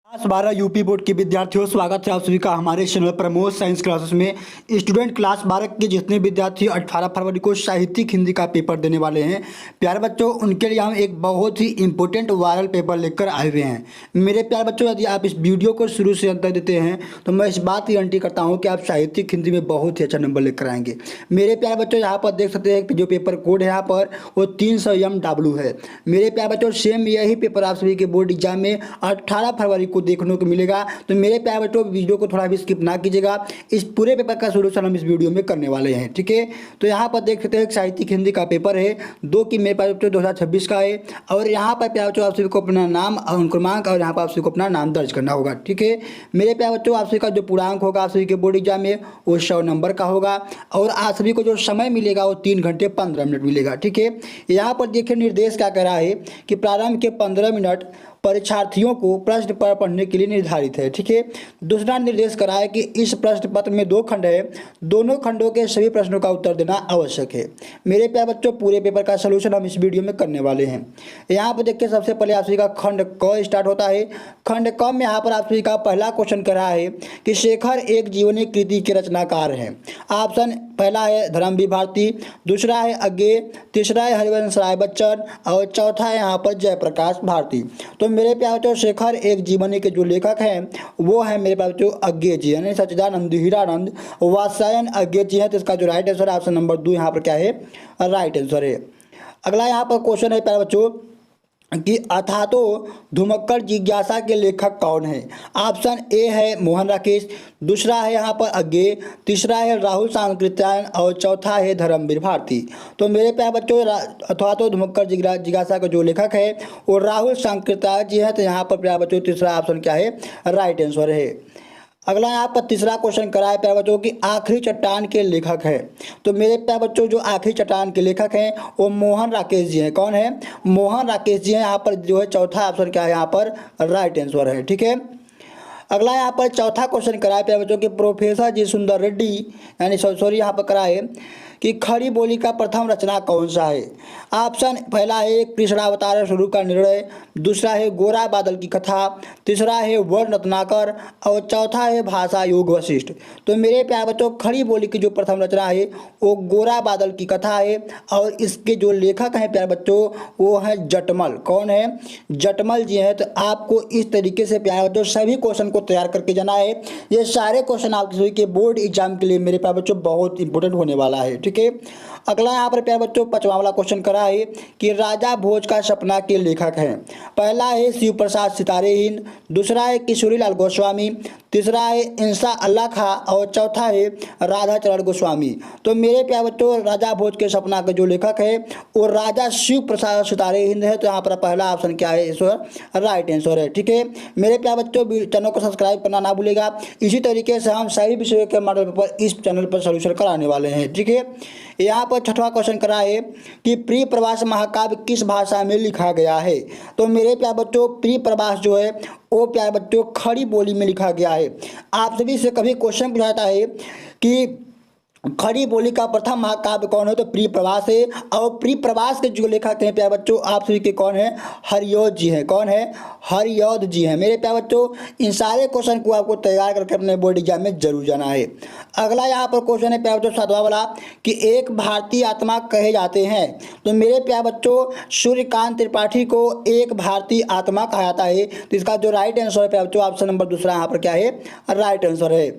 Class 12 UP board के विद्यार्थियों, स्वागत है आप सभी का हमारे चैनल प्रमोद साइंस क्लासेस में। स्टूडेंट क्लास 12 के जितने विद्यार्थी 18 फरवरी को साहित्यिक हिंदी का पेपर देने वाले हैं, प्यारे बच्चों, उनके लिए हम एक बहुत ही इंपॉर्टेंट वायरल पेपर लेकर आए हुए हैं। मेरे प्यारे बच्चों, यदि आप इस वीडियो को शुरू से अंत तक देते हैं तो मैं इस बात की गारंटी करता हूँ कि आप साहित्यिक हिंदी में बहुत ही अच्छा नंबर लेकर आएंगे। मेरे प्यारे बच्चों, यहाँ पर देख सकते हैं कि जो पेपर कोड है यहाँ पर वो 300 MW है। मेरे प्यारे बच्चों, सेम यही पेपर आप सभी के बोर्ड एग्जाम में 18 फरवरी को देखने को मिलेगा। तो मेरे प्यारे बच्चों, वीडियो को थोड़ा भी स्किप ना कीजिएगा। इस पूरे पेपर का सोल्यूशन हम इस वीडियो में करने वाले हैं, ठीक है। तो यहाँ पर देख सकते हैं साहित्यिक हिंदी का पेपर है 2 की मेरे प्यारे बच्चों 2026 का है। और यहाँ पर प्यारे बच्चों आप सभी को अपना नाम और क्रमांक और यहाँ पर आप सभी को अपना नाम दर्ज करना होगा, ठीक है। मेरे प्यारे बच्चों, आप सभी का जो पूर्णांक होगा आप सभी के बोर्ड एग्जाम में वो 100 नंबर का होगा। और आप सभी को जो समय मिलेगा वो 3 घंटे 15 मिनट मिलेगा, ठीक है। यहाँ पर देखिए निर्देश क्या कह रहा है कि प्रारंभ के 15 मिनट परीक्षार्थियों को प्रश्न पत्र पढ़ने के लिए निर्धारित है, ठीक है। दूसरा निर्देश करा है कि इस प्रश्न पत्र में 2 खंड है, दोनों खंडों के सभी प्रश्नों का उत्तर देना आवश्यक है। मेरे प्यारे बच्चों, पूरे पेपर का सलूशन हम इस वीडियो में करने वाले हैं। यहाँ पर देखिए सबसे पहले आप सभी का खंड क स्टार्ट होता है। खंड क में यहाँ पर आप सभी का पहला क्वेश्चन कर रहा है कि शेखर एक जीवनी कृति के रचनाकार हैं। ऑप्शन पहला है धर्मवीर भारती, दूसरा है अज्ञे, तीसरा है हरिवंश राय बच्चन और चौथा है यहाँ पर जयप्रकाश भारती। तो मेरे प्यारे बच्चों, शेखर एक जीवनी के जो लेखक हैं वो है मेरे प्यारे बच्चों अज्ञे जी, यानी सच्चिदानंद हीरानंद वात्स्यायन अज्ञे जी हैं। तो इसका जो राइट आंसर है ऑप्शन नंबर 2 यहाँ पर क्या है, राइट आंसर है। अगला यहाँ पर क्वेश्चन है प्यारे बच्चों कि अथातो धुमक्कर जिज्ञासा के लेखक कौन है। ऑप्शन ए है मोहन राकेश, दूसरा है यहाँ पर अज्ञे, तीसरा है राहुल सांकृत्यायन और चौथा है धर्मवीर भारती। तो मेरे प्यारे बच्चों, अथातो धुमक्कर जिज्ञासा का जो लेखक है वो राहुल सांकृत्यायन जी है। तो यहाँ पर प्यारे बच्चों तीसरा ऑप्शन क्या है, राइट आंसर है। अगला यहाँ पर तीसरा क्वेश्चन करा है प्यारे बच्चों कि आखिरी चट्टान के लेखक है। तो मेरे प्यारे बच्चों, जो आखिरी चट्टान के लेखक हैं वो मोहन राकेश जी हैं। कौन है, मोहन राकेश जी हैं। यहाँ पर जो है चौथा ऑप्शन क्या है, यहाँ पर राइट आंसर है, ठीक है। अगला यहाँ पर चौथा क्वेश्चन करा है प्यारे बच्चों कि प्रोफेसर जी सुंदर रेड्डी, यानी सॉरी यहाँ पर करा है कि खड़ी बोली का प्रथम रचना कौन सा है। ऑप्शन पहला है कृष्णावतार स्वरूप का निर्णय, दूसरा है गोरा बादल की कथा, तीसरा है वर्ण रत्नाकर और चौथा है भाषा योग वशिष्ठ। तो मेरे प्यारे बच्चों, खड़ी बोली की जो प्रथम रचना है वो गोरा बादल की कथा है और इसके जो लेखक हैं प्यारे बच्चों वो है जटमल। कौन है, जटमल जी हैं। तो आपको इस तरीके से प्यारे बच्चों सभी क्वेश्चन को तैयार करके जाना है। ये सारे क्वेश्चन आप सभी के बोर्ड एग्जाम के लिए मेरे प्यारे बच्चों बहुत इंपॉर्टेंट होने वाला है, ठीक है। अगला यहाँ पर प्यारे बच्चों पांचवा वाला क्वेश्चन करा है कि राजा भोज का सपना के लेखक हैं। पहला है शिव प्रसाद सितारेहीन, दूसरा है किशोरीलाल गोस्वामी, तीसरा है इंसा अल्लाह खां और चौथा है राधा चरण गोस्वामी। तो मेरे प्यारे बच्चों, राजा भोज के सपना के जो लेखक है वो राजा शिव प्रसाद सितारेहीन है। तो यहाँ पर पहला ऑप्शन क्या है, ईश्वर राइट आंसर है, ठीक है। मेरे प्यारे बच्चों, चैनल को सब्सक्राइब करना ना भूलेगा। इसी तरीके से हम सभी विषयों के मॉडल पेपर इस चैनल पर सोल्यूशन कराने वाले हैं, ठीक है। यहाँ पर छठवां क्वेश्चन करा है कि प्रिय प्रवास महाकाव्य किस भाषा में लिखा गया है। तो मेरे प्यारे बच्चों, प्रिय प्रवास जो है वो प्यारे बच्चों खड़ी बोली में लिखा गया है। आप सभी से कभी क्वेश्चन पूछाता है कि खड़ी बोली का प्रथम महाकाव्य कौन है, तो प्रिय प्रवास है। और प्रिय प्रवास के जो लेखक हैं प्यारे बच्चों आप सभी के कौन है, हरियोध जी हैं। कौन है, हरियोध जी हैं। मेरे प्यारे बच्चों, इन सारे क्वेश्चन को आपको तैयार करके अपने बोर्ड एग्जाम में जरूर जाना है। अगला यहाँ पर क्वेश्चन है प्यारे बच्चों सातवां वाला कि एक भारतीय आत्मा कहे जाते हैं। तो मेरे प्यारे बच्चों, सूर्यकांत त्रिपाठी को एक भारतीय आत्मा कहा जाता है। तो इसका जो राइट आंसर है प्यारे बच्चों ऑप्शन नंबर दूसरा यहाँ पर क्या है, राइट आंसर है।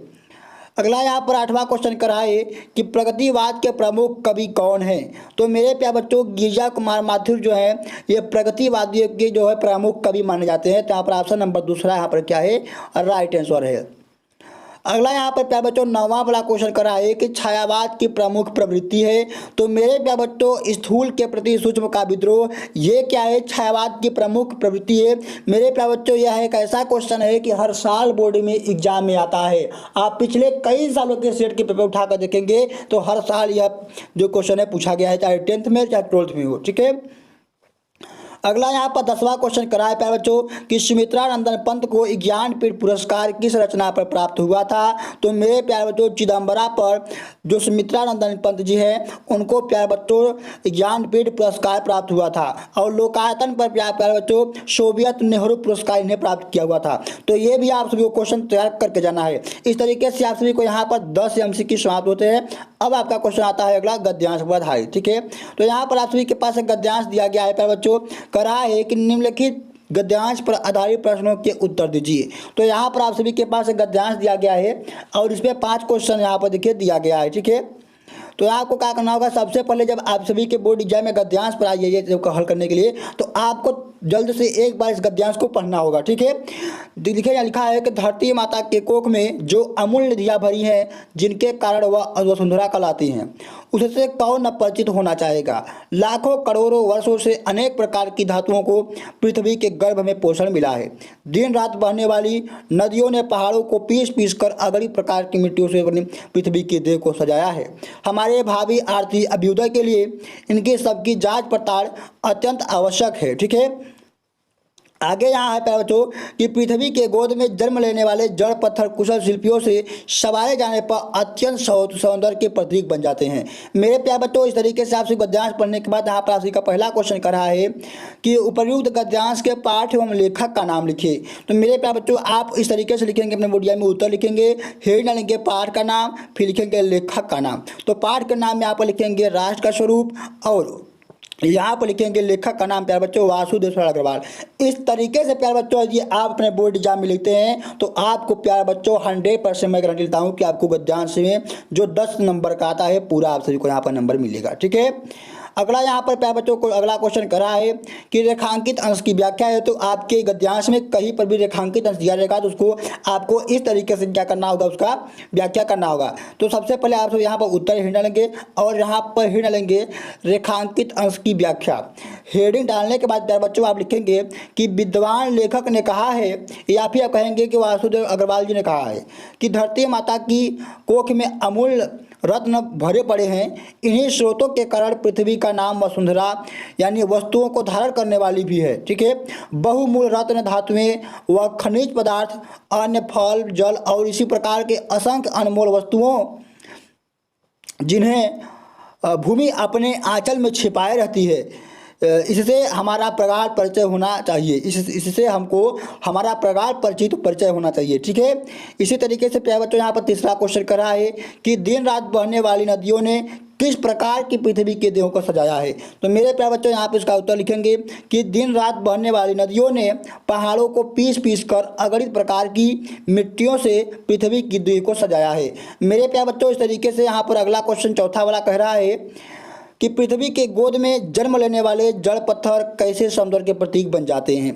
अगला यहाँ पर आठवां क्वेश्चन करा है कि प्रगतिवाद के प्रमुख कवि कौन हैं। तो मेरे प्यारे बच्चों, गिरिजा कुमार माथुर जो है ये प्रगतिवादियों के जो है प्रमुख कवि माने जाते हैं। तो यहाँ पर ऑप्शन नंबर दूसरा यहाँ पर क्या है, राइट आंसर है। अगला यहाँ पर प्यारे बच्चों नौवां वाला क्वेश्चन करा है कि छायावाद की प्रमुख प्रवृत्ति है। तो मेरे प्यारे बच्चों, स्थूल के प्रति सूक्ष्म का विद्रोह, ये क्या है, छायावाद की प्रमुख प्रवृत्ति है। मेरे प्यारे बच्चों, यह एक ऐसा क्वेश्चन है कि हर साल बोर्ड में एग्जाम में आता है। आप पिछले कई सालों के सेट के पेपर उठाकर देखेंगे तो हर साल यह जो क्वेश्चन है पूछा गया है, चाहे 10th में चाहे 12th में हो, ठीक है। अगला यहाँ पर 10वां क्वेश्चन करा है प्यारे बच्चों कि सुमित्रा नंदन पंत को ज्ञानपीठ पुरस्कार किस रचना पर प्राप्त हुआ था। तो मेरे प्यारे बच्चों चिदम्बरा पर जो सुमित्रा नंदन पंत जी है उनको प्यारे बच्चों ज्ञानपीठ पुरस्कार प्राप्त हुआ था। और लोकायतन पर प्यारे बच्चों सोवियत नेहरू पुरस्कार इन्हें प्राप्त किया हुआ था। तो ये भी आप सभी को क्वेश्चन तैयार करके जाना है। इस तरीके से आप सभी को यहाँ पर 10 MCQ समाप्त होते हैं। अब आपका क्वेश्चन आता है अगला गद्यांश पर आधारित। ठीक है, तो यहाँ पर आप सभी के पास एक गद्यांश दिया गया है प्यारे बच्चों, करा है कि निम्नलिखित गद्यांश पर आधारित प्रश्नों के उत्तर दीजिए। तो यहाँ पर आप सभी के पास एक गद्यांश दिया गया है और इसमें 5 क्वेश्चन यहाँ पर देखिए दिया गया है। ठीक है, तो आपको क्या करना होगा, सबसे पहले जब आप सभी के बोर्ड एग्जाम में गद्यांश पर आइए जब हल करने के लिए, तो आपको जल्द से एक बार इस गद्यांश को पढ़ना होगा। ठीक है, देखिए लिखा है कि धरती माता के कोख में जो अमूल्य निधियाँ भरी हैं जिनके कारण वह वसुंधरा कहलाती हैं, उससे कौन न परिचित होना चाहेगा। लाखों करोड़ों वर्षों से अनेक प्रकार की धातुओं को पृथ्वी के गर्भ में पोषण मिला है। दिन रात बहने वाली नदियों ने पहाड़ों को पीस पीस कर अगली प्रकार की मिट्टियों से बनी पृथ्वी की देह को सजाया है। हमारे भावी आर्थिक अभ्युदय के लिए इनकी सबकी जांच पड़ताल अत्यंत आवश्यक है। ठीक है, आगे यहाँ है प्यारे बच्चों कि पृथ्वी के गोद में जन्म लेने वाले जड़ पत्थर कुशल शिल्पियों से सवारे जाने पर अत्यंत सौंदर्य के प्रतीक बन जाते हैं। मेरे प्यारे बच्चों, इस तरीके से आपसे गद्यांश पढ़ने के बाद यहाँ पर आपसे का पहला क्वेश्चन कर रहा है कि उपर्युक्त गद्यांश के पाठ एवं लेखक का नाम लिखिए। तो मेरे प्यारे बच्चों, आप इस तरीके से लिखेंगे, अपने बोर्ड में उत्तर लिखेंगे, हेड लिखेंगे पाठ का नाम, फिर लिखेंगे लेखक का नाम। तो पाठ के नाम में यहाँ पर लिखेंगे राष्ट्र का स्वरूप और यहाँ पर लिखेंगे लेखक का नाम प्यारे बच्चों वासुदेव शरण अग्रवाल। इस तरीके से प्यारे बच्चों यदि आप अपने बोर्ड एग्जाम में लिखते हैं तो आपको प्यारे बच्चों 100% मैं गारंटी देता हूँ कि आपको गद्यांश में जो 10 नंबर का आता है पूरा आप सभी को यहाँ पर नंबर मिलेगा। ठीक है, अगला यहाँ पर प्यारे बच्चों को अगला क्वेश्चन करा है कि रेखांकित अंश की व्याख्या है। तो आपके गद्यांश में कहीं पर भी रेखांकित अंश दिया जाएगा तो उसको आपको इस तरीके से क्या करना होगा, उसका व्याख्या करना होगा। तो सबसे पहले आप सब यहाँ पर उत्तर हेड डालेंगे और यहाँ पर हेड डालेंगे रेखांकित अंश की व्याख्या। हेडिंग डालने के बाद प्यारे बच्चों आप लिखेंगे कि विद्वान लेखक ने कहा है, या फिर आप कहेंगे कि वासुदेव अग्रवाल जी ने कहा है कि धरती माता की कोख में अमूल्य रत्न भरे पड़े हैं। इन्हीं स्रोतों के कारण पृथ्वी का नाम वसुंधरा यानी वस्तुओं को धारण करने वाली भी है। ठीक है, बहुमूल्य रत्न धातुएं व खनिज पदार्थ, अन्य फल जल और इसी प्रकार के असंख्य अनमोल वस्तुओं जिन्हें भूमि अपने आंचल में छिपाए रहती है, इससे हमारा प्रगाढ़ परिचय होना चाहिए। इससे हमको हमारा प्रगाढ़ परिचय होना चाहिए। ठीक है, इसी तरीके से प्यारे बच्चों यहाँ पर तीसरा क्वेश्चन कर रहा है कि दिन रात बहने वाली नदियों ने किस प्रकार की पृथ्वी के देहों को सजाया है। तो मेरे प्यारे बच्चों यहाँ पर इसका उत्तर लिखेंगे कि दिन रात बहने वाली नदियों ने पहाड़ों को पीस पीस कर अगणित प्रकार की मिट्टियों से पृथ्वी की देह को सजाया है। मेरे प्यारे बच्चों, इस तरीके से यहाँ पर अगला क्वेश्चन चौथा वाला कह रहा है कि पृथ्वी के गोद में जन्म लेने वाले जड़ पत्थर कैसे सौंदर्य के प्रतीक बन जाते हैं।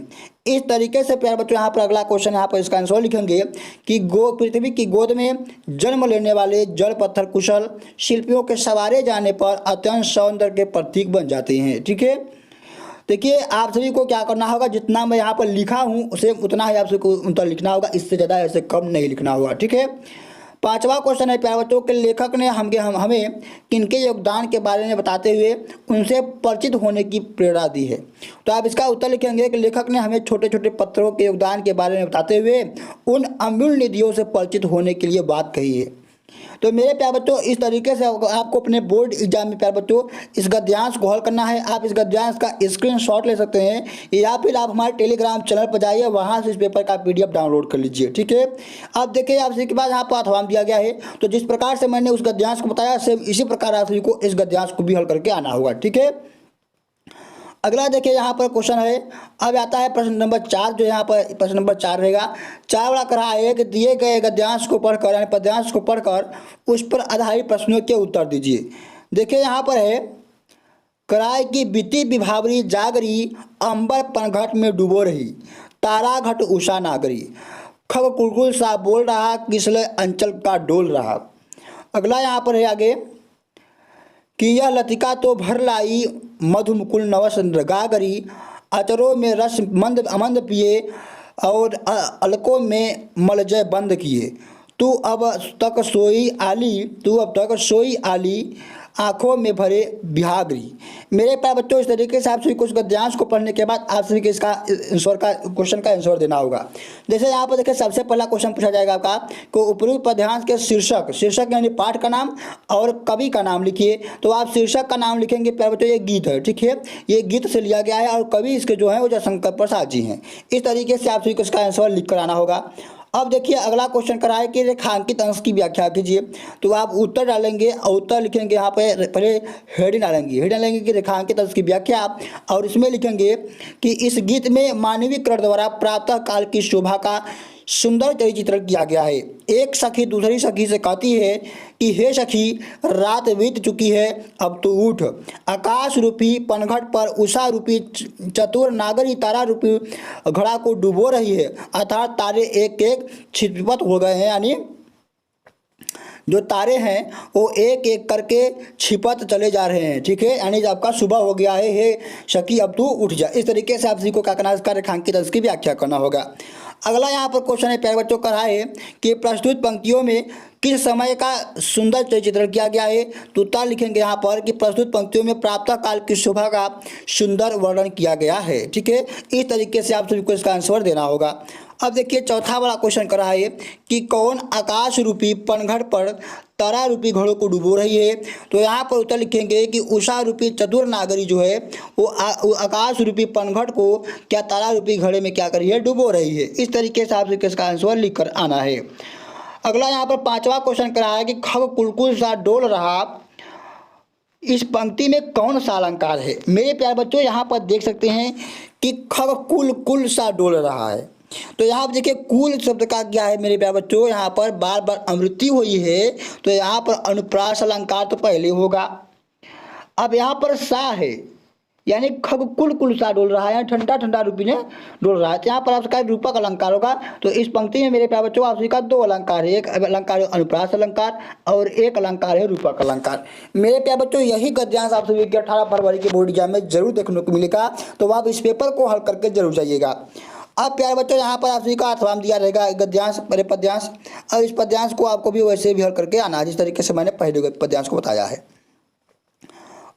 इस तरीके से प्यारे बच्चों यहाँ पर अगला क्वेश्चन यहाँ पर इसका आंसर लिखेंगे कि पृथ्वी की गोद में जन्म लेने वाले जड़ पत्थर कुशल शिल्पियों के सवारे जाने पर अत्यंत सौंदर्य के प्रतीक बन जाते हैं। ठीक है, देखिए आप सभी को क्या करना होगा, जितना मैं यहाँ पर लिखा हूँ उसे उतना ही आप सभी को उत्तर लिखना होगा, इससे ज़्यादा ऐसे कम नहीं लिखना होगा। ठीक है, पांचवा क्वेश्चन है प्यारे बच्चों के लेखक ने हमें किनके योगदान के बारे में बताते हुए उनसे परिचित होने की प्रेरणा दी है। तो आप इसका उत्तर लिखेंगे कि लेखक ने हमें छोटे छोटे पत्थरों के योगदान के बारे में बताते हुए उन अमूल्य निधियों से परिचित होने के लिए बात कही है। तो मेरे प्यारे बच्चों, इस तरीके से आपको अपने बोर्ड एग्जाम में प्यारे बच्चों इस गद्यांश को हल करना है। आप इस गद्यांश का स्क्रीनशॉट ले सकते हैं या फिर आप हमारे टेलीग्राम चैनल पर जाइए, वहां से इस पेपर का PDF डाउनलोड कर लीजिए। ठीक है, अब देखिए आप सभी के बाद यहाँ पर अथवाम दिया गया है। तो जिस प्रकार से मैंने उस गद्यांश को बताया सेम इसी प्रकार आप सभी को इस गद्यांश को भी हल करके आना होगा। ठीक है, अगला देखिए यहाँ पर क्वेश्चन है, अब आता है प्रश्न नंबर 4, जो यहाँ पर प्रश्न नंबर 4 रहेगा। 4 वाला कहा है कि दिए गए गद्यांश को पढ़कर यानी पद्यांश को पढ़कर उस पर आधारित प्रश्नों के उत्तर दीजिए। देखिए यहाँ पर है, कराय की बीती विभावरी जागरी, अंबर पनघट में डूबो रही, तारा घट उषा नागरी, खग कुलकुल सा बोल रहा, किसले अंचल का डोल रहा। अगला यहाँ पर है आगे कि यह लतिका तो भर लाई, मधुमुकुल नवस गागरी, अचरों में रस मंद अमंद पिए और अलकों में मलजय बंद किए। तू अब तक सोई आली आंखों में भरे बिहागरी। मेरे प्यारे बच्चों, इस तरीके से आप सभी कुछ गद्यांश को पढ़ने के बाद आप सभी को इसका आंसर का क्वेश्चन का आंसर देना होगा। जैसे यहाँ पर देखिए, सबसे पहला क्वेश्चन पूछा जाएगा आपका कि उपरोक्त पद्यांश के शीर्षक यानी पाठ का नाम और कवि का नाम लिखिए। तो आप शीर्षक का नाम लिखेंगे प्यारे बच्चों, ये गीत है, ठीक है, ये गीत से लिया गया है और कवि इसके जो है वो जयशंकर प्रसाद जी हैं। इस तरीके से आप सभी को इसका आंसर लिख कर आना होगा। अब देखिए अगला क्वेश्चन करा है कि रेखांकित अंश की व्याख्या कीजिए। तो आप उत्तर डालेंगे और उत्तर लिखेंगे यहाँ पे, पहले हेडिंग डालेंगे कि रेखांकित अंश की व्याख्या, और इसमें लिखेंगे कि इस गीत में मानवीकरण द्वारा प्रातः काल की शोभा का सुंदर चित्रण किया गया है। एक सखी दूसरी सखी से कहती है कि हे सखी, रात बीत चुकी है, अब तो उठ। आकाश रूपी पनघट पर उषा रूपी चतुर नागरी तारा रूपी घड़ा को डुबो रही है। अर्थात तारे एक एक छिपत हो गए हैं, यानी जो तारे हैं वो एक एक करके छिपत चले जा रहे हैं, ठीक है, यानी आपका सुबह हो गया है, हे सखी अब तू उठ जा। इस तरीके से आप सभी को क्या करना है, इसका रेखांकित अंश की व्याख्या करना होगा। अगला यहाँ पर क्वेश्चन है प्यारे बच्चों, कहा है कि प्रस्तुत पंक्तियों में किस समय का सुंदर चित्रण किया गया है। तो उत्तर लिखेंगे यहाँ पर कि प्रस्तुत पंक्तियों में प्रातः काल की शोभा का सुंदर वर्णन किया गया है, ठीक है। इस तरीके से आप सभी को इसका आंसर देना होगा। अब देखिए चौथा वाला क्वेश्चन करा है कि कौन आकाश रूपी पनघट पर तारा रूपी घड़ों को डुबो रही है। तो यहाँ पर उत्तर लिखेंगे कि उषा रूपी चतुर नागरी जो है वो आकाश रूपी पनघट को क्या तारा रूपी घड़े में क्या कर रही है, डुबो रही है। इस तरीके से आपसे इसका आंसर लिख कर आना है। अगला यहाँ पर पांचवा क्वेश्चन करा है कि खग कुलकुल सा डोल रहा, इस पंक्ति में कौन सा अलंकार है। मेरे प्यारे बच्चों, यहाँ पर देख सकते हैं कि खग कुल कुल सा डोल रहा है। तो यहाँ पर देखिए कुल शब्द का क्या है मेरे प्यारे बच्चों, यहाँ पर बार बार आवृत्ति हुई है, तो यहाँ पर अनुप्रास अलंकार तो पहले होगा। अब यहाँ पर सा है, यानी खग कुल कुल सा डोल रहा है, यानी ठंडा ठंडा रूपी ने डोल रहा है। तो यहाँ पर आपका रूपक अलंकार होगा। तो इस पंक्ति में मेरे प्यारे बच्चों आप सभी का दो अलंकार है, एक अलंकार है अनुप्रास अलंकार और एक अलंकार है रूपक अलंकार। मेरे प्यारे बच्चों, यही गद्यांश आप सभी के 18 फरवरी के बोर्ड एग्जाम में जरूर देखने को मिलेगा, तो आप इस पेपर को हल करके जरूर जाइएगा। अब प्यारे बच्चों, यहाँ पर आप सभी का अर्थवान दिया रहेगा गद्यांश पद्यांश, और इस पद्यांश को आपको भी वैसे भी हल करके आना है जिस तरीके से मैंने पहले पद्यांश को बताया है।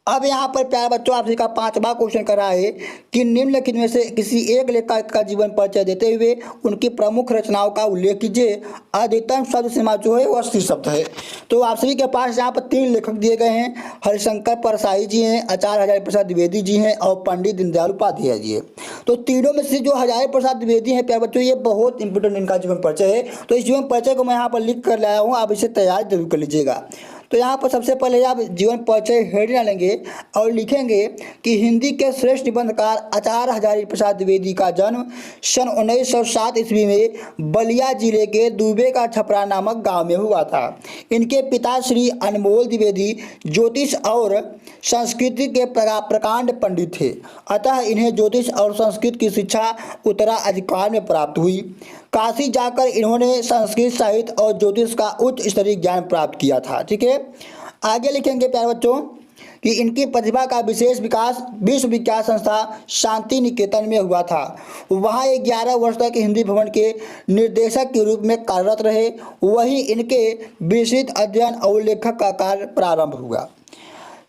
अब यहाँ पर प्यारे बच्चों आप सभी का पांचवा क्वेश्चन कर रहा है कि निम्नलिखित में से किसी एक लेखक का जीवन परिचय देते हुए उनकी प्रमुख रचनाओं का उल्लेख कीजिए। अधिकतम शब्द सीमा जो है वो 80 शब्द है। तो आप सभी के पास यहाँ पर 3 लेखक दिए गए हैं, हरिशंकर परसाई जी हैं, आचार्य हजारी प्रसाद द्विवेदी जी हैं और पंडित दीनदयाल उपाध्याय जी हैं। तो तीनों में से जो हजारी प्रसाद द्विवेदी हैं प्यारे बच्चों, ये बहुत इंपॉर्टेंट इनका जीवन परिचय है। तो इस जीवन परिचय को मैं यहाँ पर लिख कर लाया हूँ, आप इसे तैयार जरूर कर लीजिएगा। तो यहाँ पर सबसे पहले आप जीवन परिचय हेडिंग डालेंगे और लिखेंगे कि हिंदी के श्रेष्ठ निबंधकार आचार्य हजारी प्रसाद द्विवेदी का जन्म सन 1907 ईस्वी में बलिया जिले के दुबे का छपरा नामक गांव में हुआ था। इनके पिता श्री अनमोल द्विवेदी ज्योतिष और संस्कृत के प्रकांड पंडित थे, अतः इन्हें ज्योतिष और संस्कृत की शिक्षा उत्तराधिकार में प्राप्त हुई। काशी जाकर इन्होंने संस्कृत साहित्य और ज्योतिष का उच्च स्तरीय ज्ञान प्राप्त किया था, ठीक है। आगे लिखेंगे प्यारे बच्चों कि इनकी प्रतिभा का विशेष विकास विश्व विख्यात संस्था शांति निकेतन में हुआ था। वहाँ 11 वर्ष तक हिंदी भवन के निर्देशक के रूप में कार्यरत रहे। वहीं इनके विस्तृत अध्ययन और लेखक का कार्य प्रारंभ हुआ।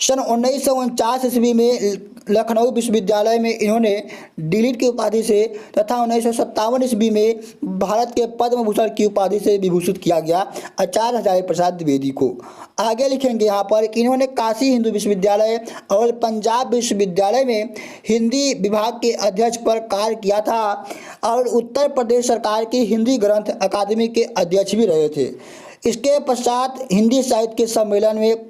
सन 1949 ईस्वी में लखनऊ विश्वविद्यालय में इन्होंने डीलिट की उपाधि से तथा 1957 ईस्वी में भारत के पद्म भूषण की उपाधि से विभूषित किया गया आचार्य हजारी प्रसाद द्विवेदी को। आगे लिखेंगे यहाँ पर कि इन्होंने काशी हिंदू विश्वविद्यालय और पंजाब विश्वविद्यालय में हिंदी विभाग के अध्यक्ष पर कार्य किया था और उत्तर प्रदेश सरकार की हिंदी ग्रंथ अकादमी के अध्यक्ष भी रहे थे। इसके पश्चात हिंदी साहित्य के सम्मेलन में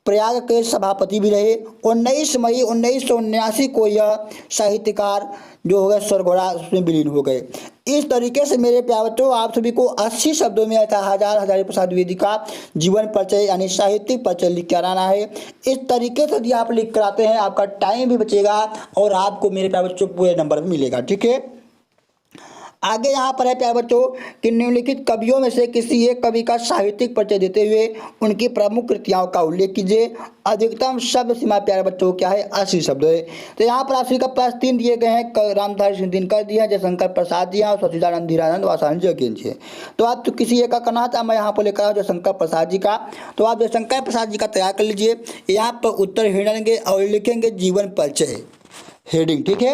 प्रयाग के सभापति भी रहे। 19 मई 1979 को यह साहित्यकार जो हो गए स्वर्गवास उसमें विलीन हो गए। इस तरीके से मेरे प्यारे बच्चों आप सभी को 80 शब्दों में हजारी प्रसाद द्विवेदी का जीवन परिचय यानी साहित्यिक परिचय लिख कर आना है। इस तरीके से यदि आप लिख कर आते हैं आपका टाइम भी बचेगा और आपको मेरे प्यारे बच्चों पूरे नंबर भी मिलेगा, ठीक है। आगे यहाँ पर है प्यारे बच्चों कि निम्नलिखित कवियों में से किसी एक कवि का साहित्यिक परिचय देते हुए उनकी प्रमुख कृतियों का उल्लेख कीजिए। अधिकतम शब्द सीमा प्यारे बच्चों क्या है, 80 शब्द है। तो यहाँ पर आप सभी का पास 3 दिए गए हैं, रामधारी सिंह दिनकर दिए हैं, जयशंकर प्रसाद दिए हैं और सच्चिदानंद धीरानंद वात्स्यायन जैन जी। तो आप तो किसी एक का करना था, मैं यहाँ पर लेकर आऊँ जयशंकर प्रसाद जी का। तो आप जयशंकर प्रसाद जी का तैयार कर लीजिए। यहाँ पर उत्तर हिड़ेंगे और लिखेंगे जीवन परिचय, हेडिंग, ठीक है।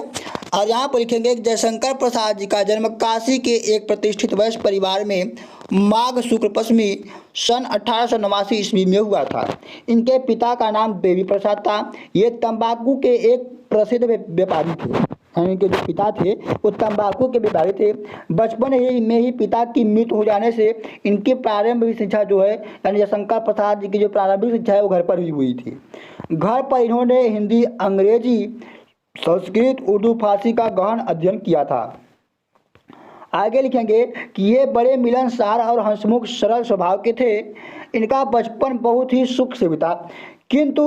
और यहाँ पर लिखेंगे जयशंकर प्रसाद जी का जन्म काशी के एक प्रतिष्ठित वैश्य परिवार में माघ शुक्ल पश्चिमी सन 1889 ईस्वी में हुआ था। इनके पिता का नाम देवी प्रसाद था। ये तंबाकू के एक प्रसिद्ध व्यापारी थे, यानी इनके जो पिता थे वो तंबाकू के व्यापारी थे। बचपन में ही पिता की मृत्यु हो जाने से इनकी प्रारंभिक शिक्षा जो है, यानी जयशंकर प्रसाद जी की जो प्रारंभिक शिक्षा है वो घर पर ही हुई थी। घर पर इन्होंने हिंदी, अंग्रेजी, संस्कृत, उर्दू, फारसी का गहन अध्ययन किया था। आगे लिखेंगे कि ये बड़े मिलनसार और हंसमुख सरल स्वभाव के थे। इनका बचपन बहुत ही सुख से बीता, किंतु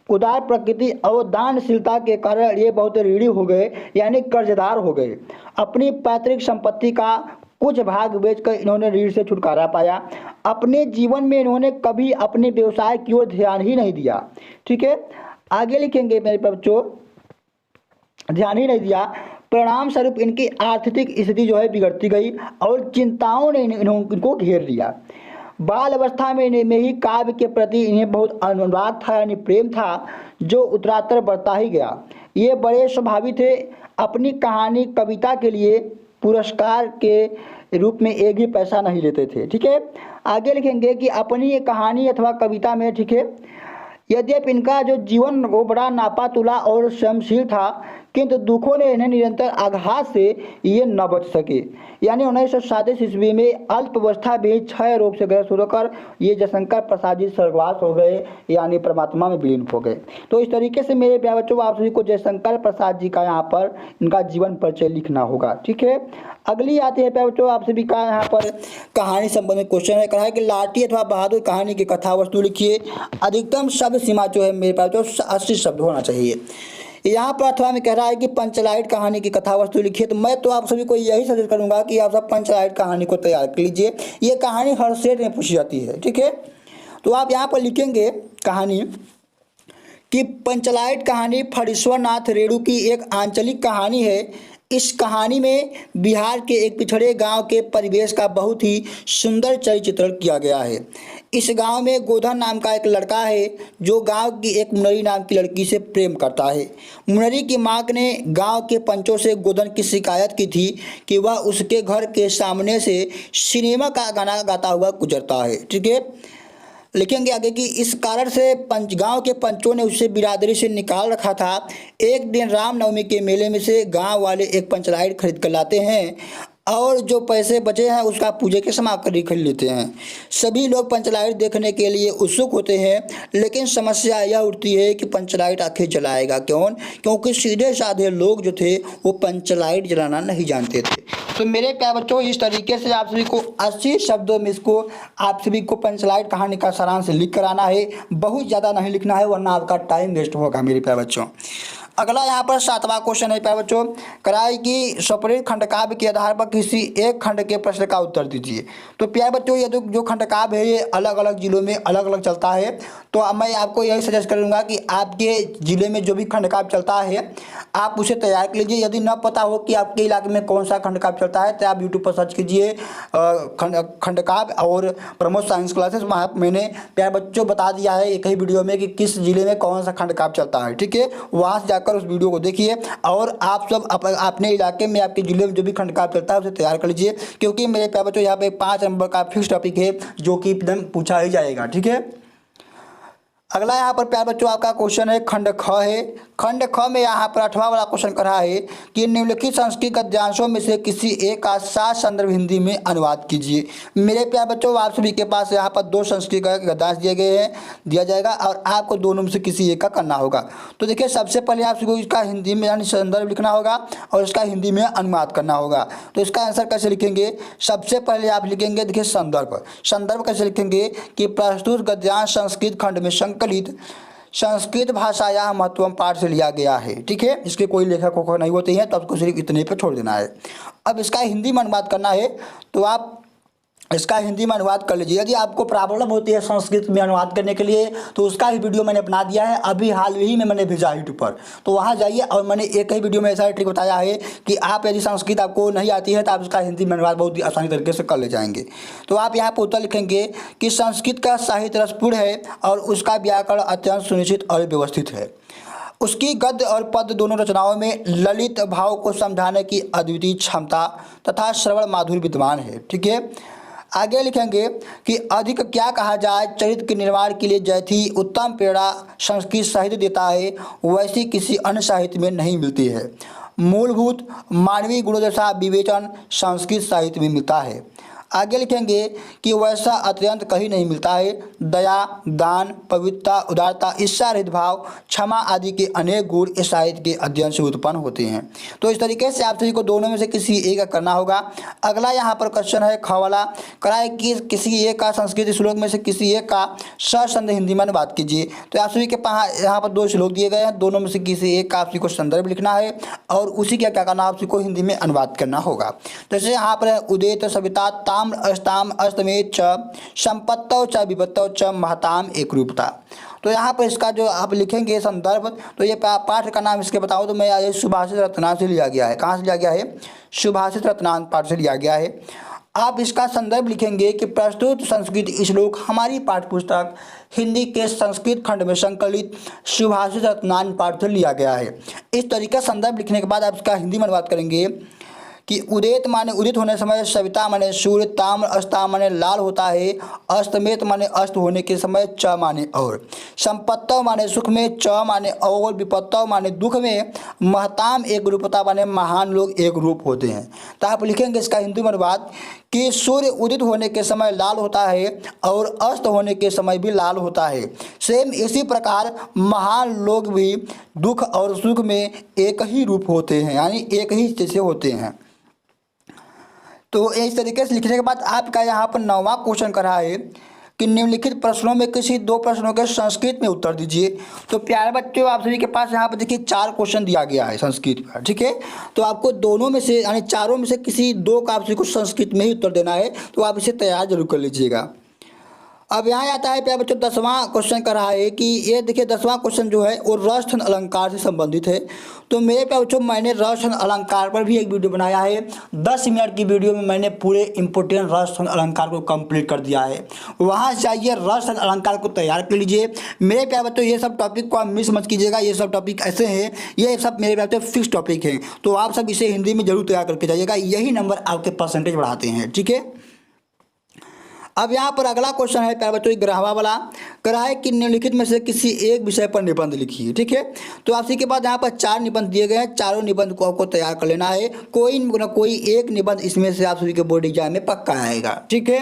उदार प्रकृति और दानशीलता के कारण ये बहुत ऋणी हो गए, यानी कर्जदार हो गए। अपनी पैतृक संपत्ति का कुछ भाग बेचकर इन्होंने ऋण से छुटकारा पाया। अपने जीवन में इन्होंने कभी अपने व्यवसाय की ओर ध्यान ही नहीं दिया, ठीक है। आगे लिखेंगे मेरे बच्चों, ध्यान ही नहीं दिया। परिणाम स्वरूप इनकी आर्थिक स्थिति जो है बिगड़ती गई और चिंताओं ने इनको घेर लिया। बाल अवस्था में ही काव्य के प्रति इन्हें बहुत अनुराग था, यानी प्रेम था, जो उत्तरातर बढ़ता ही गया। ये बड़े स्वभावी थे। अपनी कहानी, कविता के लिए पुरस्कार के रूप में एक भी पैसा नहीं लेते थे, ठीक है। आगे लिखेंगे कि अपनी ये कहानी अथवा कविता में, ठीक है, यद्यपि इनका जो जीवन वो बड़ा नापा तुला और स्वयंशील था, किंतु दुखों ने इन्हें निरंतर आघात से ये न बच सके। यानी 1937 ईस्वी में अल्पावस्था में क्षय रोग से ग्रस्त होकर ये जयशंकर प्रसाद जी स्वर्गवास हो गए, यानी परमात्मा में विलीन हो गए। तो इस तरीके से मेरे प्यारे बच्चों आप सभी को जयशंकर प्रसाद जी का यहाँ पर इनका जीवन परिचय लिखना होगा, ठीक है। अगली आती है प्यारे बच्चों आप सभी का यहाँ पर कहानी संबंधित क्वेश्चन है। कहा है कि लाठी अथवा बहादुर कहानी की कथा वस्तु लिखिए। अधिकतम शब्द सीमा जो है मेरे प्यारे बच्चों 80 शब्द होना चाहिए। यहाँ पर अथवा में कह रहा है कि पंचलाइट कहानी की कथा वस्तु लिखिए। तो मैं तो आप सभी को यही सजेस्ट करूंगा कि आप सब पंचलाइट कहानी को तैयार कर लीजिए। ये कहानी हर सेट में पूछी जाती है, ठीक है। तो आप यहाँ पर लिखेंगे कहानी कि पंचलाइट कहानी फणीश्वर नाथ रेणु की एक आंचलिक कहानी है। इस कहानी में बिहार के एक पिछड़े गांव के परिवेश का बहुत ही सुंदर चित्रण किया गया है। इस गांव में गोधन नाम का एक लड़का है जो गांव की एक मुनरी नाम की लड़की से प्रेम करता है। मुनरी की माँ ने गांव के पंचों से गोधन की शिकायत की थी कि वह उसके घर के सामने से सिनेमा का गाना गाता हुआ गुजरता है, ठीक है। लिखेंगे आगे कि इस कारण से गांव के पंचों ने उसे बिरादरी से निकाल रखा था। एक दिन रामनवमी के मेले में से गांव वाले एक पंचलाइट खरीद कर लाते हैं और जो पैसे बचे हैं उसका पूजा के सामग्री खरीद लेते हैं। सभी लोग पंचलाइट देखने के लिए उत्सुक होते हैं, लेकिन समस्या यह उठती है कि पंचलाइट आखिर जलाएगा कौन, क्योंकि सीधे साधे लोग जो थे वो पंचलाइट जलाना नहीं जानते थे। तो मेरे प्यारे बच्चों इस तरीके से आप सभी को 80 शब्दों में इसको आप सभी को पंचलाइट कहानी का सारांश लिख कर आना है। बहुत ज़्यादा नहीं लिखना है वरना आपका टाइम वेस्ट होगा मेरे प्यारे बच्चों। अगला यहाँ पर 7वां क्वेश्चन है प्यारे बच्चों, कराई की स्वप्रेरित खंडकाव्य के आधार पर किसी एक खंड के प्रश्न का उत्तर दीजिए। तो प्यारे बच्चों ये जो खंडकाव्य है ये अलग अलग जिलों में अलग अलग चलता है। तो अब मैं आपको यही सजेस्ट करूँगा कि आपके ज़िले में जो भी खंडकाव्य चलता है आप उसे तैयार कर लीजिए। यदि न पता हो कि आपके इलाके में कौन सा खंडकाव्य चलता है तो आप यूट्यूब पर सर्च कीजिए खंडकाव्य और प्रमोद साइंस क्लासेस। वहाँ मैंने प्यारे बच्चों बता दिया है एक ही वीडियो में कि किस जिले में कौन सा खंडकाव्य चलता है, ठीक है। वहाँ से जाकर उस वीडियो को देखिए और आप सब अपने इलाके में आपके जिले में जो भी खंडकाव्य चलता है उसे तैयार कर लीजिए, क्योंकि मेरे प्यारे बच्चों यहाँ पे 5 नंबर का फिक्स टॉपिक है जो कि एकदम पूछा ही जाएगा, ठीक है। अगला यहाँ पर प्यारे बच्चों आपका क्वेश्चन है खंड ख है। खंड ख में यहाँ पर 8वां वाला क्वेश्चन कर रहा है कि निम्नलिखित संस्कृत गद्यांशों में से किसी एक का 7 संदर्भ हिंदी में अनुवाद कीजिए। मेरे प्यारे बच्चों आप सभी के पास यहाँ पर 2 संस्कृत गद्यांश दिया जाएगा और आपको दोनों में से किसी एक का करना होगा। तो देखिए सबसे पहले आप सभी को इसका हिंदी में यानी संदर्भ लिखना होगा और इसका हिंदी में अनुवाद करना होगा। तो इसका आंसर कैसे लिखेंगे, सबसे पहले आप लिखेंगे देखिए संदर्भ कैसे लिखेंगे कि प्रस्तुत गद्यांश संस्कृत खंड में संकलित संस्कृत भाषा या महत्वपूर्ण पाठ से लिया गया है। ठीक है, इसके कोई लेखक वोखक नहीं होते हैं, तो आपको सिर्फ इतने पे छोड़ देना है। अब इसका हिंदी में अनुवाद करना है, तो आप इसका हिंदी में अनुवाद कर लीजिए। यदि आपको प्रॉब्लम होती है संस्कृत में अनुवाद करने के लिए, तो उसका भी वीडियो मैंने बना दिया है, अभी हाल ही में मैंने भेजा यूट्यूब पर, तो वहाँ जाइए। और मैंने एक ही वीडियो में ऐसा ट्रिक बताया है कि आप यदि संस्कृत आपको नहीं आती है तो आप इसका हिंदी में अनुवाद बहुत ही आसानी तरीके से कर ले जाएंगे। तो आप यहाँ पर उत्तर लिखेंगे कि संस्कृत का साहित्य रसपूर्ण है और उसका व्याकरण अत्यंत सुनिश्चित और व्यवस्थित है। उसकी गद्य और पद्य दोनों रचनाओं में ललित भाव को समझाने की अद्वितीय क्षमता तथा श्रवण माधुर्य विद्यमान है। ठीक है, आगे लिखेंगे कि अधिक क्या कहा जाए, चरित्र के निर्माण के लिए जैसी उत्तम प्रेरणा संस्कृत साहित्य देता है वैसी किसी अन्य साहित्य में नहीं मिलती है। मूलभूत मानवीय गुणों जैसा विवेचन संस्कृत साहित्य में मिलता है। आगे लिखेंगे कि वैसा अत्यंत कहीं नहीं मिलता है। दया, दान, पवित्रता, उदारता, ईर्ष्या रहित भाव, क्षमा आदि के अनेक गुण इस साहित्य के अध्ययन से उत्पन्न होते हैं। तो इस तरीके से आप सभी को दोनों में से किसी एक का करना होगा। अगला यहाँ पर क्वेश्चन है ख वाला, कराए कि किसी एक का संस्कृत श्लोक में से किसी एक का ससंध हिंदी में अनुवाद कीजिए। तो आप सभी के पास यहाँ पर 2 श्लोक दिए गए हैं, दोनों में से किसी एक का आप सभी को संदर्भ लिखना है और उसी का क्या करना है, आप सभी को हिंदी में अनुवाद करना होगा। जैसे यहाँ पर उदेत सविता ताम्र अस्ताम अस्तमेत च संपत्तौ च विपत्तौ च महताम एक रूपता। तो यहाँ पर इसका जो आप लिखेंगे संदर्भ, तो ये पाठ का नाम इसके बताओ, तो मैं ये सुभाषित रत्नांत से लिया गया है। कहाँ से लिया गया है? सुभाषित रत्नांत पाठ से लिया गया है। आप इसका संदर्भ लिखेंगे कि प्रस्तुत संस्कृत श्लोक हमारी पाठ्यपुस्तक हिंदी के संस्कृत खंड में संकलित सुभाषित रत्नांत पाठ से लिया गया है। इस तरीके संदर्भ लिखने के बाद आप इसका हिंदी में अनुवाद करेंगे कि उदित माने उदित होने समय, सविता माने सूर्य, ताम्र अस्ताम माने लाल होता है, अस्तमेत माने अस्त होने के समय, च माने और, संपत्तव माने सुख में, च माने और, विपत्तव माने दुख में, महताम एक रूपता माने महान लोग एक रूप होते हैं। तो आप लिखेंगे इसका हिंदी में अनुवाद कि सूर्य उदित होने के समय लाल होता है और अस्त होने के समय भी लाल होता है। सेम इसी प्रकार महान लोग भी दुख और सुख में एक ही रूप होते हैं, यानी एक ही जैसे होते हैं। तो इस तरीके से लिखने के बाद आपका यहाँ पर 9वां क्वेश्चन कर रहा है कि निम्नलिखित प्रश्नों में किसी 2 प्रश्नों के संस्कृत में उत्तर दीजिए। तो प्यारे बच्चों, आप सभी के पास यहाँ पर देखिए 4 क्वेश्चन दिया गया है संस्कृत पर। ठीक है, तो आपको दोनों में से यानी चारों में से किसी 2 का आप सभी को संस्कृत में ही उत्तर देना है, तो आप इसे तैयार जरूर कर लीजिएगा। अब यहाँ आता है प्यारे बच्चों 10वां क्वेश्चन कर रहा है कि ये देखिए 10वां क्वेश्चन जो है वो रसथन अलंकार से संबंधित है। तो मेरे प्यारे बच्चों मैंने रसथन अलंकार पर भी एक वीडियो बनाया है। 10 मिनट की वीडियो में मैंने पूरे इंपोर्टेंट रसथन अलंकार को कंप्लीट कर दिया है। वहाँ से आइए रसथन अलंकार को तैयार कर लीजिए। मेरे प्यारे बच्चों ये सब टॉपिक को आप मिस मत कीजिएगा, ये सब टॉपिक ऐसे हैं, ये सब मेरे प्यारे बच्चों फिक्स टॉपिक हैं, तो आप सब इसे हिंदी में जरूर तैयार करके जाइएगा, यही नंबर आपके परसेंटेज बढ़ाते हैं। ठीक है, अब यहाँ पर अगला क्वेश्चन है प्यारे बच्चों 11वां वाला, करा है कि निम्नलिखित में से किसी एक विषय पर निबंध लिखिए। ठीक है, तो आप के बाद यहाँ पर 4 निबंध दिए गए हैं, चारों निबंध को आपको तैयार कर लेना है। कोई न कोई एक निबंध इसमें से आप सभी के बोर्ड एग्जाम में पक्का आएगा। ठीक है,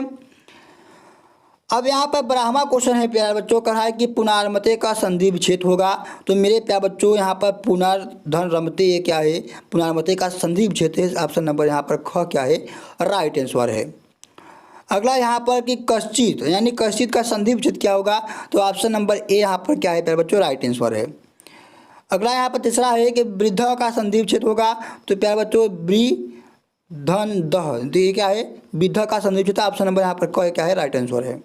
अब यहाँ पर 12वां क्वेश्चन है प्यारे बच्चों, कहा है कि पुनर्मते का संधि विच्छेद होगा। तो मेरे प्यारे बच्चों यहाँ पर पुनर्धन रमते ये क्या है, पुनर्मते का संधि विच्छेद है। ऑप्शन नंबर यहाँ पर ख क्या है, राइट आंसर है। अगला यहाँ पर कि कश्चित यानी कश्चित का संधि विच्छेद क्या होगा, तो ऑप्शन नंबर ए यहाँ पर क्या है प्यारे बच्चों, राइट आंसर है। अगला यहाँ पर तीसरा है कि वृद्ध का संधि विच्छेद होगा। तो प्यारे बच्चों वृद्धन दह, तो ये क्या है, वृद्ध का संधि विच्छेद, ऑप्शन नंबर यहाँ पर क्या है, राइट आंसर है।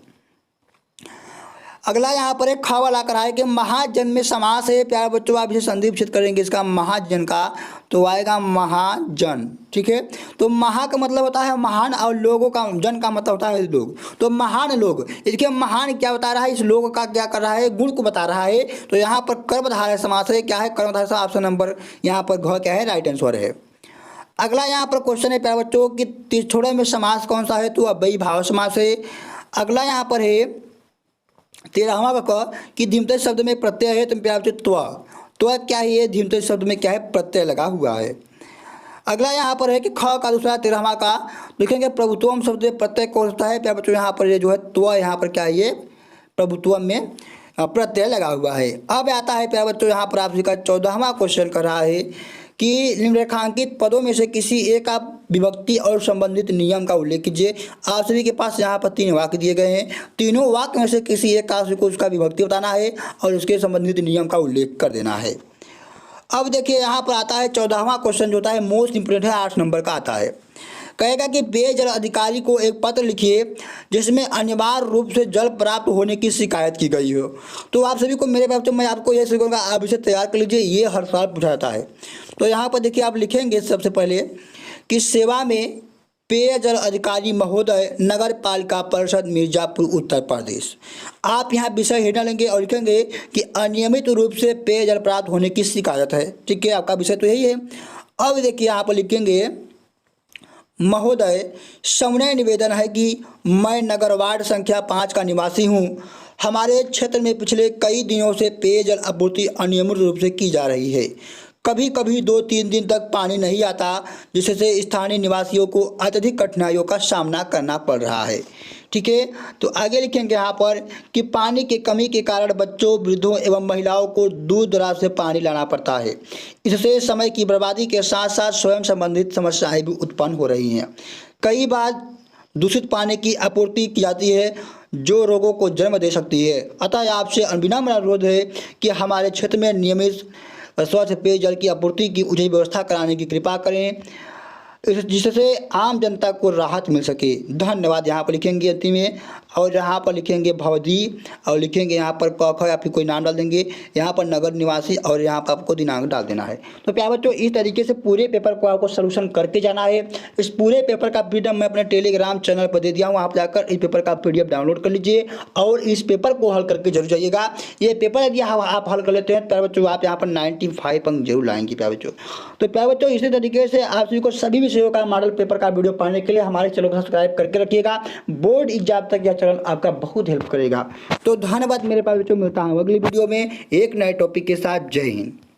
अगला यहाँ पर एक ख वाला करा है कि महाजन में समास है। प्यारे बच्चों आप इसे संधि विच्छेद करेंगे इसका महाजन का, तो आएगा महाजन। ठीक है, तो महा का मतलब होता है महान और लोगों का, जन का मतलब होता है लोग, तो महान लोग। इसके महान क्या बता रहा है, इस लोग का क्या कर रहा है, गुण को बता रहा है। तो यहाँ पर कर्मधारय समास है, क्या है, कर्मधारय समास, ऑप्शन नंबर यहाँ पर घ क्या है, राइट आंसर है। अगला यहाँ पर क्वेश्चन है प्यारे बच्चों कि तिथोड़े में समास कौन सा है, तो अव्ययी भाव समास है। अगला यहाँ पर है 13वां का कि धीमते शब्द में प्रत्यय है। तो प्यारे बच्चों त्व क्या है, ये धीमते शब्द में क्या है, प्रत्यय लगा हुआ है। अगला यहाँ पर है कि ख का दूसरा 13वां का लिखेंगे प्रभुत्वम शब्द में प्रत्यय कौन होता है। प्यारे बच्चों यहाँ पर ये जो है त्व, यहाँ पर क्या है, ये प्रभुत्वम में प्रत्यय लगा हुआ है। अब आता है प्यारे बच्चों यहाँ पर आप जी का 14वां क्वेश्चन कर रहा है कि निम्नरेखांकित पदों में से किसी एक आप विभक्ति और संबंधित नियम का उल्लेख कीजिए। आप सभी के पास यहाँ पर 3 वाक्य दिए गए हैं। तीनों वाक्य में से किसी एक का को उसका विभक्ति बताना है और उसके संबंधित नियम का उल्लेख कर देना है। अब देखिए यहाँ पर आता है 14वां क्वेश्चन जो होता है मोस्ट इंपोर्टेंट है, 8 नंबर का आता है। कहेगा कि पेयजल अधिकारी को एक पत्र लिखिए जिसमें अनिवार्य रूप से जल प्राप्त होने की शिकायत की गई हो। तो आप सभी को मेरे पास तो मैं आपको ये सिखाऊंगा, आप इसे तैयार कर लीजिए, ये हर साल पूछा जाता है। तो यहाँ पर देखिए आप लिखेंगे सबसे पहले कि सेवा में पेयजल अधिकारी महोदय, नगर पालिका परिषद मिर्जापुर उत्तर प्रदेश। आप यहाँ विषय हेडर लेंगे और लिखेंगे कि अनियमित रूप से पेयजल प्राप्त होने की शिकायत है। ठीक है, आपका विषय तो यही है। अब देखिए यहाँ पर लिखेंगे महोदय, सविनय निवेदन है कि मैं नगर वार्ड संख्या 5 का निवासी हूँ। हमारे क्षेत्र में पिछले कई दिनों से पेयजल आपूर्ति अनियमित रूप से की जा रही है। कभी कभी 2-3 दिन तक पानी नहीं आता, जिससे स्थानीय निवासियों को अत्यधिक कठिनाइयों का सामना करना पड़ रहा है। ठीक है, तो आगे लिखेंगे यहाँ पर कि पानी की कमी के कारण बच्चों, वृद्धों एवं महिलाओं को दूर दराज से पानी लाना पड़ता है। इससे समय की बर्बादी के साथ साथ स्वयं संबंधित समस्याएं भी उत्पन्न हो रही हैं। कई बार दूषित पानी की आपूर्ति की जाती है जो रोगों को जन्म दे सकती है। अतः आपसे विनम्र अनुरोध है कि हमारे क्षेत्र में नियमित स्वच्छ पेयजल की आपूर्ति की उचित व्यवस्था कराने की कृपा करें, जिससे आम जनता को राहत मिल सके। धन्यवाद यहाँ पर लिखेंगे अंतिम में, और यहाँ पर लिखेंगे भवदी, और लिखेंगे यहाँ पर कख या फिर कोई नाम डाल देंगे, यहाँ पर नगर निवासी, और यहाँ पर आपको दिनांक डाल देना है। तो प्यारे बच्चों, इस तरीके से पूरे पेपर को आपको सलूशन करके जाना है। इस पूरे पेपर का पीडीएफ मैं अपने टेलीग्राम चैनल पर दे दिया हूँ, आप जाकर इस पेपर का पीडीएफ डाउनलोड कर लीजिए और इस पेपर को हल करके जरूर जाइएगा। ये पेपर यदि आप हल कर लेते हैं प्यारे बच्चों, आप यहाँ पर 95 अंक जरूर लाएंगे प्यारे बच्चों। तो प्यारे बच्चों, इसी तरीके से आप सभी को सभी विषयों का मॉडल पेपर का वीडियो पाने के लिए हमारे चैनल को सब्सक्राइब करके रखिएगा। बोर्ड एग्जाम तक यह चैनल आपका बहुत हेल्प करेगा। तो धन्यवाद मेरे पास बच्चों, मिलता हूं अगली वीडियो में एक नए टॉपिक के साथ। जय हिंद।